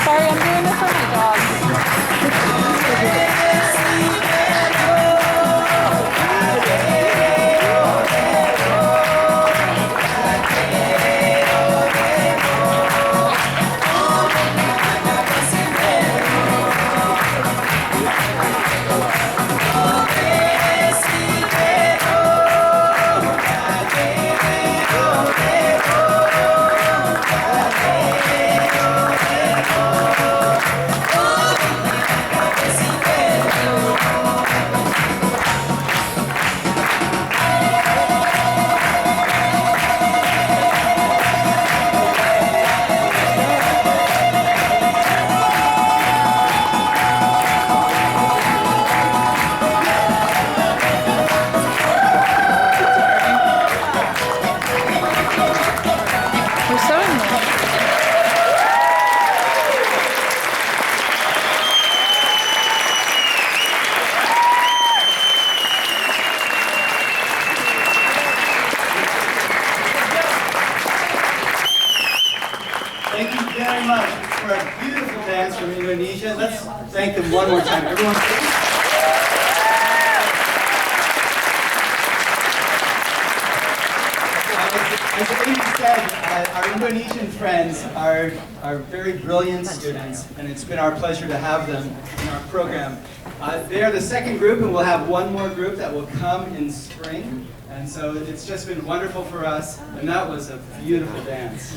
Sorry, I'm doing this for my dog. Thank you very much for a beautiful dance from Indonesia. Let's thank them one more time. Everyone. As Amy said, our Indonesian friends are very brilliant students, and it's been our pleasure to have them in our program. They are the second group, and we'll have one more group that will come in spring. And so it's just been wonderful for us, and that was a beautiful dance.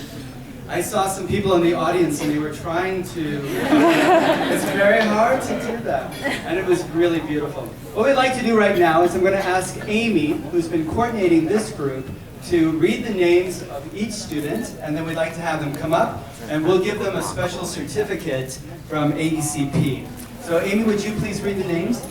I saw some people in the audience and they were trying to, it's very hard to do that, and it was really beautiful. What we'd like to do right now is I'm going to ask Amy, who's been coordinating this group, to read the names of each student, and then we'd like to have them come up, and we'll give them a special certificate from AECP. So Amy, would you please read the names?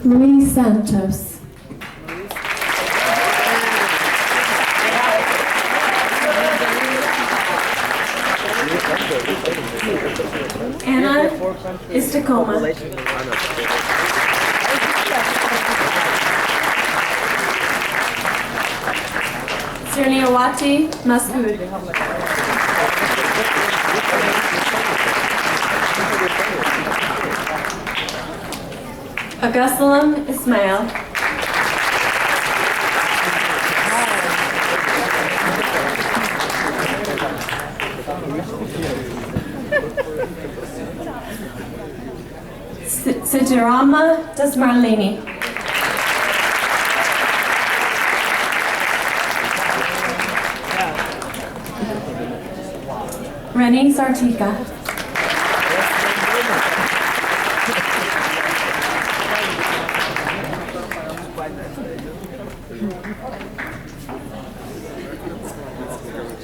Luis Santos. Anna Istacoma. Sirniawati Masood. Agusalam Ismail. Sitarama Dasmarlini. Rennie Sartika.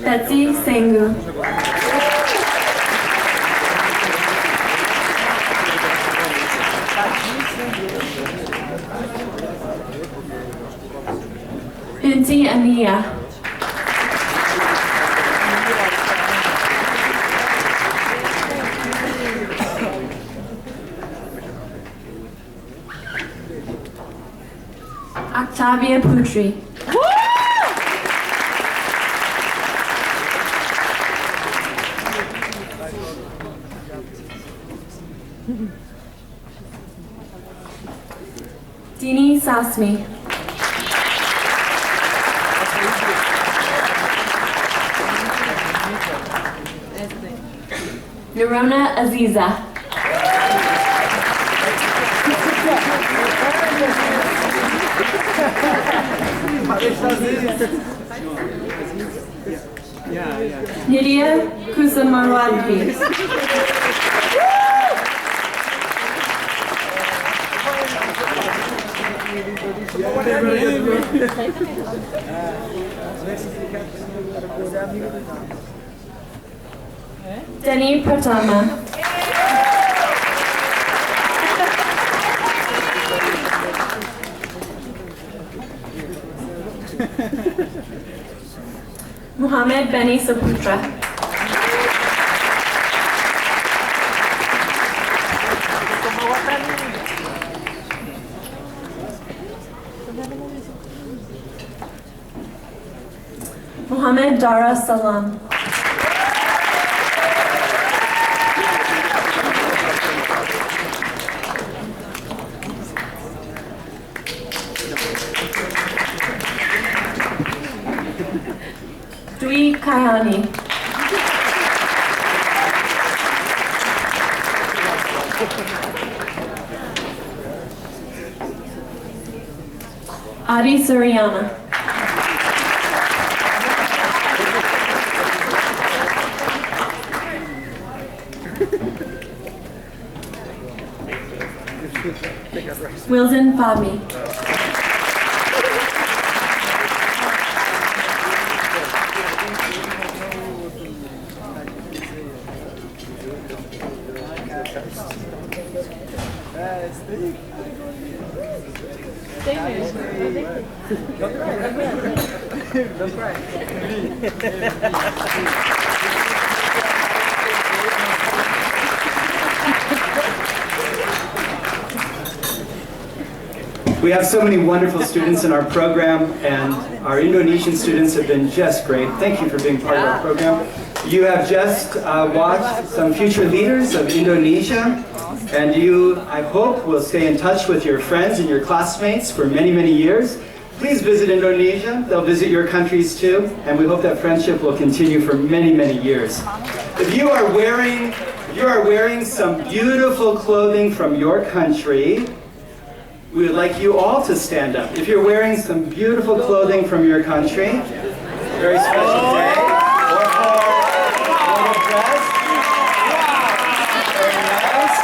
Betsy Sengu. Binti Ania. Octavia Putri. Dini Sasmi. Nirona Aziza. Nidia Kusamarwadvi. Denny Pratama. Muhammad Beni Saputra. Muhammad Dara Salam. Dwi Kayani. Adi Suryana. Wilson Fahmy. We have so many wonderful students in our program, and our Indonesian students have been just great. Thank you for being part of our program. You have just watched some future leaders of Indonesia, and you, I hope, will stay in touch with your friends and your classmates for many, many years. Please visit Indonesia. They'll visit your countries too, and we hope that friendship will continue for many, many years. If you are wearing some beautiful clothing from your country, we would like you all to stand up. If you're wearing some beautiful clothing from your country, very special day, or a dress, very nice.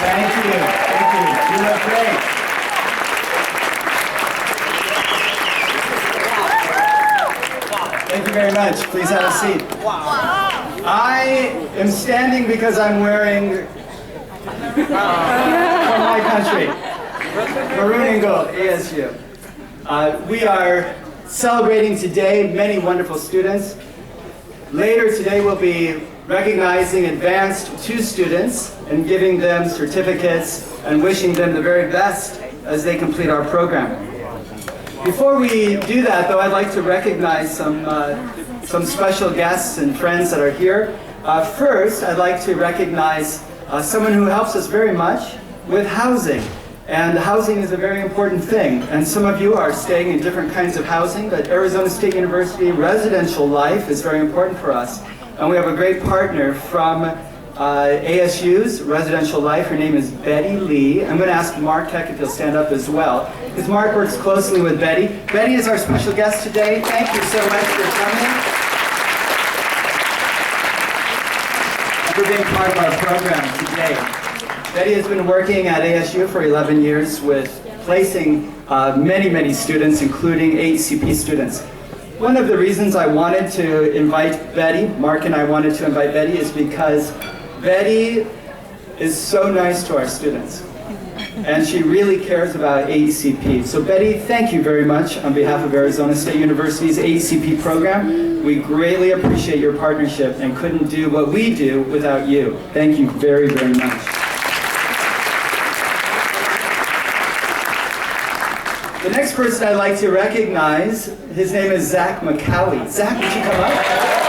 Thank you, you look great. Thank you very much. Please have a seat. I am standing because I'm wearing from my country, maroon and gold, ASU. We are celebrating today many wonderful students. Later today we'll be recognizing advanced 2 students and giving them certificates and wishing them the very best as they complete our program. Before we do that, though, I'd like to recognize some special guests and friends that are here. First, I'd like to recognize someone who helps us very much with housing. And housing is a very important thing. And some of you are staying in different kinds of housing, but Arizona State University residential life is very important for us. And we have a great partner from ASU's residential life. Her name is Betty Lee. I'm going to ask Mark Heck if he'll stand up as well, because Mark works closely with Betty. Betty is our special guest today. Thank you so much for coming and for being part of our program today. Betty has been working at ASU for 11 years with placing many, many students, including AECP students. One of the reasons I wanted to invite Betty, Mark and I wanted to invite Betty, is because Betty is so nice to our students. And she really cares about AECP. So Betty, thank you very much on behalf of Arizona State University's AECP program. We greatly appreciate your partnership and couldn't do what we do without you. Thank you very, very much. The next person I'd like to recognize, his name is Zach McCowie. Zach, would you come up?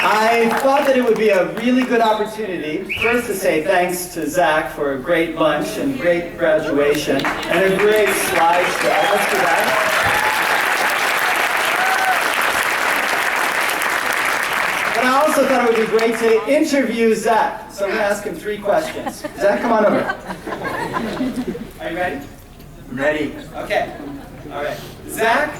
I thought that it would be a really good opportunity, first to say thanks to Zach for a great lunch and great graduation and a great slideshow. Let's do that. But I also thought it would be great to interview Zach. So I'm going to ask him 3 questions. Zach, come on over. Are you ready? Ready. Okay. All right. Zach,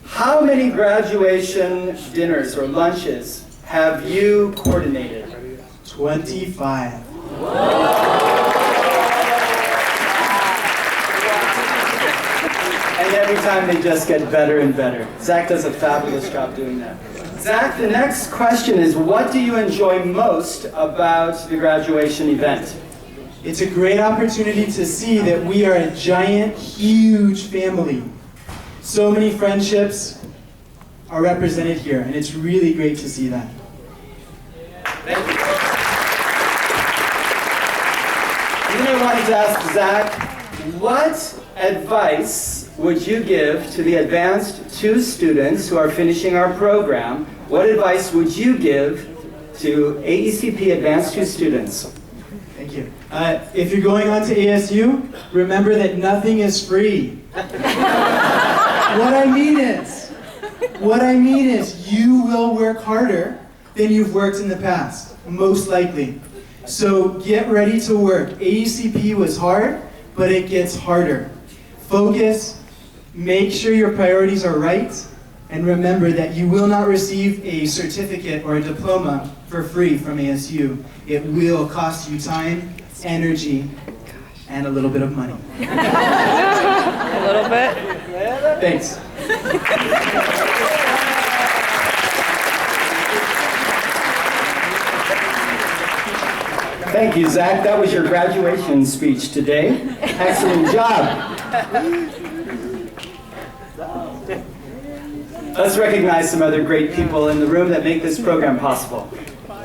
how many graduation dinners or lunches have you coordinated? 25. time they just get better and better. Zach does a fabulous job doing that. Zach, the next question is, what do you enjoy most about the graduation event? It's a great opportunity to see that we are a giant, huge family. So many friendships are represented here, and it's really great to see that. Thank you. And then I wanted to ask Zach, what advice would you give to the Advanced 2 students who are finishing our program? What advice would you give to AECP Advanced 2 students? Thank you. If you're going on to ASU, remember that nothing is free. What I mean is you will work harder than you've worked in the past, most likely. So get ready to work. AECP was hard, but it gets harder. Focus, make sure your priorities are right, and remember that you will not receive a certificate or a diploma for free from ASU. It will cost you time, energy, and a little bit of money. A little bit. Thanks. Thank you, Zach. That was your graduation speech today. Excellent job. Let's recognize some other great people in the room that make this program possible.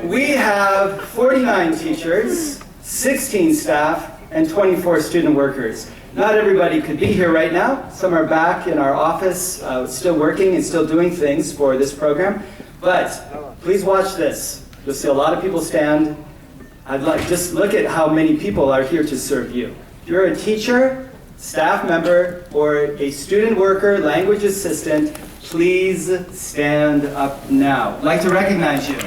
We have 49 teachers, 16 staff, and 24 student workers. Not everybody could be here right now. Some are back in our office, still working and still doing things for this program. But please watch this. You'll see a lot of people stand. Just look at how many people are here to serve you. If you're a teacher, staff member, or a student worker, language assistant, please stand up now. I'd like to recognize you.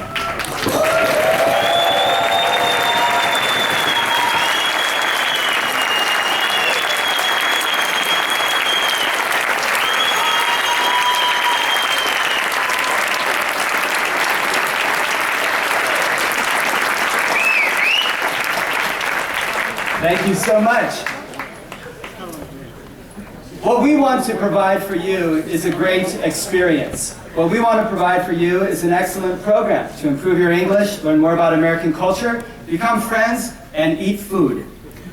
Thank you so much. What we want to provide for you is a great experience. What we want to provide for you is an excellent program to improve your English, learn more about American culture, become friends, and eat food.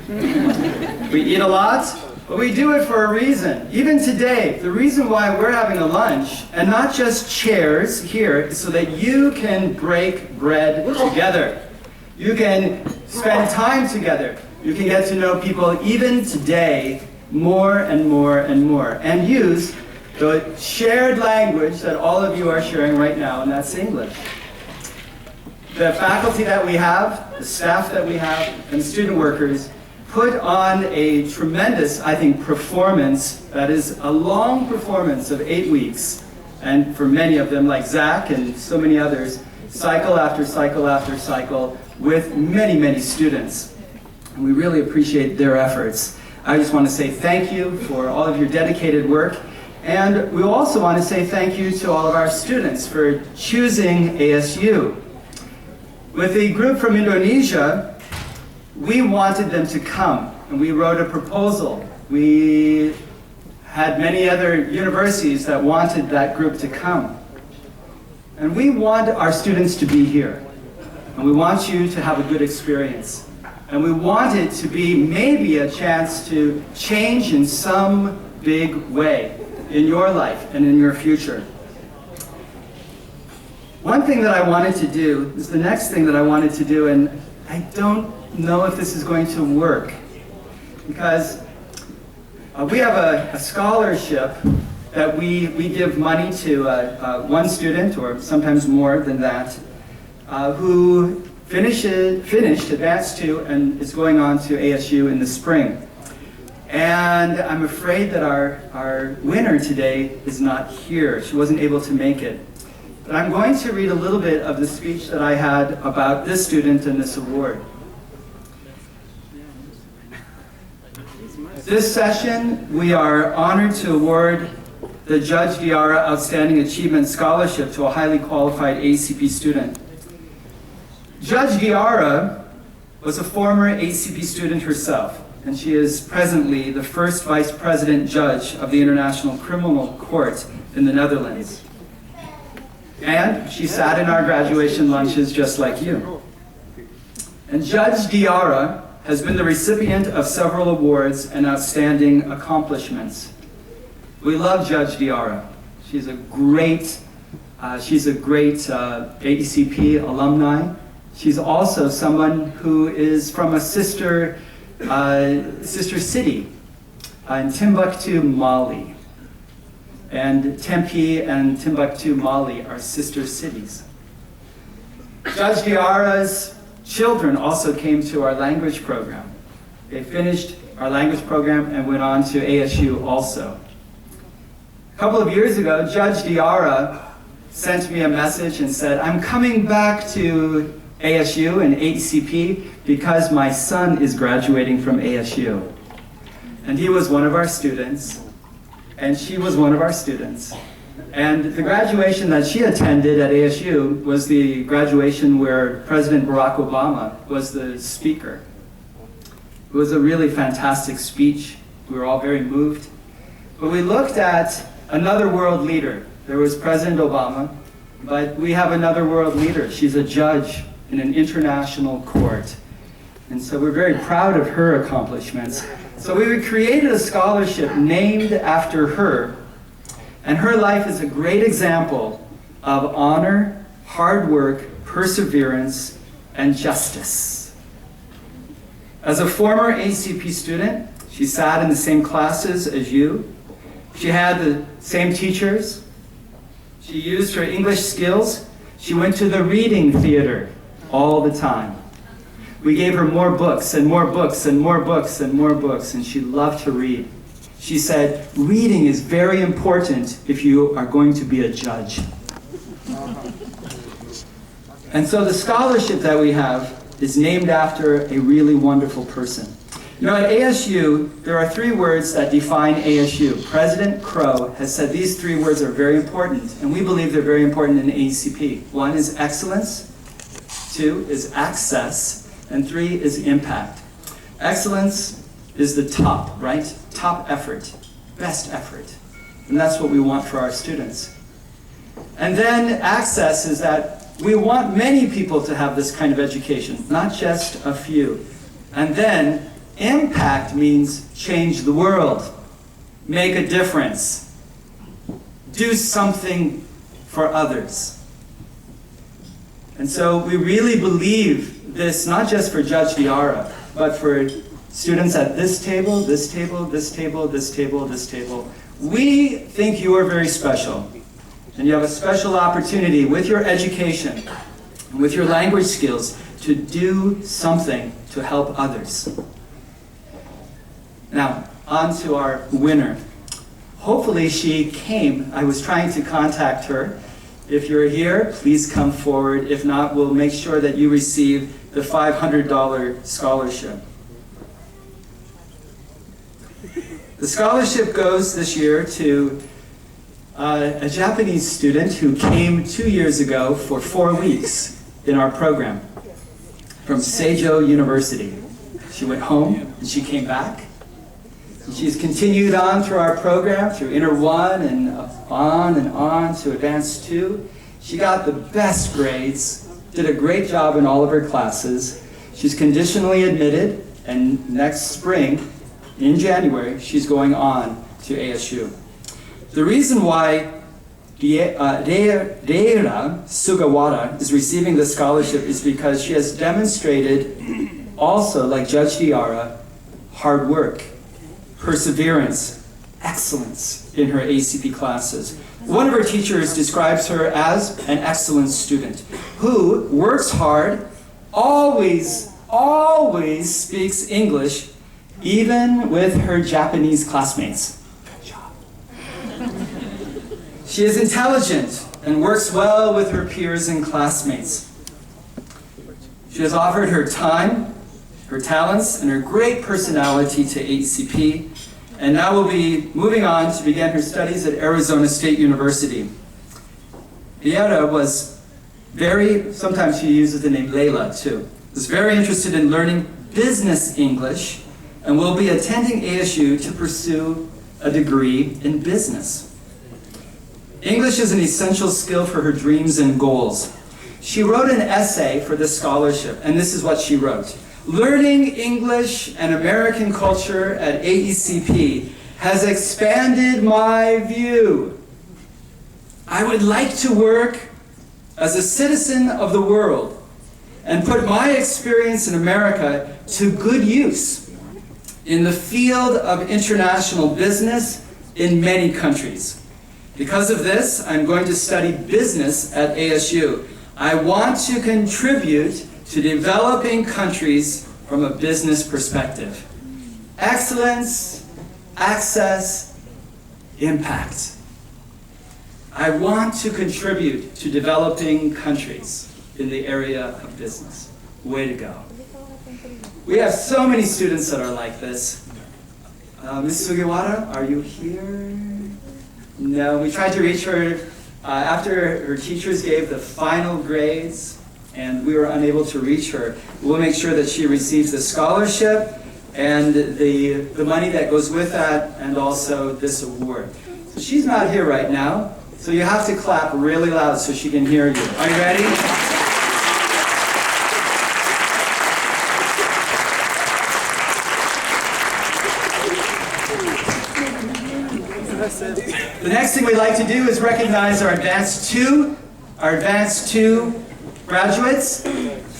We eat a lot, but we do it for a reason. Even today, the reason why we're having a lunch, and not just chairs here, is so that you can break bread together. You can spend time together. You can get to know people even today more and more and more, and use the shared language that all of you are sharing right now, and that's English. The faculty that we have, the staff that we have, and student workers put on a tremendous, I think, performance that is a long performance of 8 weeks, and for many of them, like Zach and so many others, cycle after cycle after cycle with many, many students. And we really appreciate their efforts. I just want to say thank you for all of your dedicated work. And we also want to say thank you to all of our students for choosing ASU. With the group from Indonesia, we wanted them to come, and we wrote a proposal. We had many other universities that wanted that group to come. And we want our students to be here. And we want you to have a good experience. And we want it to be maybe a chance to change in some big way in your life and in your future. One thing that I wanted to do is the next thing that I wanted to do, and I don't know if this is going to work, because we have a scholarship that we give money to one student, or sometimes more than that, who finished Advanced 2 and is going on to ASU in the spring. And I'm afraid that our winner today is not here. She wasn't able to make it. But I'm going to read a little bit of the speech that I had about this student and this award. This session, we are honored to award the Judge Diarra Outstanding Achievement Scholarship to a highly qualified AECP student. Judge Diarra was a former AECP student herself, and she is presently the first Vice President Judge of the International Criminal Court in the Netherlands. And she sat in our graduation lunches just like you. And Judge Diarra has been the recipient of several awards and outstanding accomplishments. We love Judge Diarra. She's a great AECP alumni. She's also someone who is from a sister city in Timbuktu, Mali. And Tempe and Timbuktu, Mali are sister cities. Judge Diarra's children also came to our language program. They finished our language program and went on to ASU also. A couple of years ago, Judge Diarra sent me a message and said, I'm coming back to ASU and AECP because my son is graduating from ASU. And he was one of our students, and she was one of our students. And the graduation that she attended at ASU was the graduation where President Barack Obama was the speaker. It was a really fantastic speech. We were all very moved. But we looked at another world leader. There was President Obama, but we have another world leader. She's a judge in an international court. And so we're very proud of her accomplishments. So we created a scholarship named after her, and her life is a great example of honor, hard work, perseverance, and justice. As a former ACP student, she sat in the same classes as you. She had the same teachers. She used her English skills. She went to the reading theater all the time. We gave her more books and more books and more books and more books, and she loved to read. She said, reading is very important if you are going to be a judge. And so the scholarship that we have is named after a really wonderful person. You know, at ASU, there are 3 words that define ASU. President Crow has said these 3 words are very important, and we believe they're very important in AECP. 1 is excellence, 2 is access, and 3 is impact. Excellence is the top, right? Top effort, best effort. And that's what we want for our students. And then access is that we want many people to have this kind of education, not just a few. And then impact means change the world, make a difference, do something for others. And so we really believe this, not just for Judge Diarra, but for students at this table, this table, this table, this table, this table. We think you are very special, and you have a special opportunity with your education and with your language skills to do something to help others. Now, on to our winner. Hopefully she came. I was trying to contact her. If you're here, please come forward. If not, we'll make sure that you receive the $500 scholarship. The scholarship goes this year to a Japanese student who came 2 years ago for 4 weeks in our program from Seijo University. She went home and she came back. She's continued on through our program, through Inter 1 and on to Advanced 2. She got the best grades, did a great job in all of her classes. She's conditionally admitted, and next spring, in January, she's going on to ASU. The reason why Reira Sugawara is receiving this scholarship is because she has demonstrated, also like Judge Diarra, hard work, perseverance, excellence in her ACP classes. One of her teachers describes her as an excellent student who works hard, always speaks English, even with her Japanese classmates. Good job. She is intelligent and works well with her peers and classmates. She has offered her time, her talents, and her great personality to AECP, and now will be moving on to begin her studies at Arizona State University. Vieira was sometimes she uses the name Layla too, was very interested in learning business English, and will be attending ASU to pursue a degree in business. English is an essential skill for her dreams and goals. She wrote an essay for this scholarship, and this is what she wrote. Learning English and American culture at AECP has expanded my view. I would like to work as a citizen of the world and put my experience in America to good use in the field of international business in many countries. Because of this, I'm going to study business at ASU. I want to contribute to developing countries from a business perspective. Excellence, access, impact. I want to contribute to developing countries in the area of business. Way to go. We have so many students that are like this. Ms. Sugawara, are you here? No, we tried to reach her after her teachers gave the final grades and we were unable to reach her. We'll make sure that she receives the scholarship and the money that goes with that and also this award. So she's not here right now, so you have to clap really loud so she can hear you. Are you ready? The next thing we'd like to do is recognize our Advanced 2 graduates.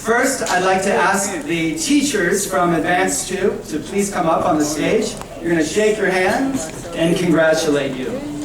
First, I'd like to ask the teachers from Advanced 2 to please come up on the stage. You're going to shake your hands and congratulate you.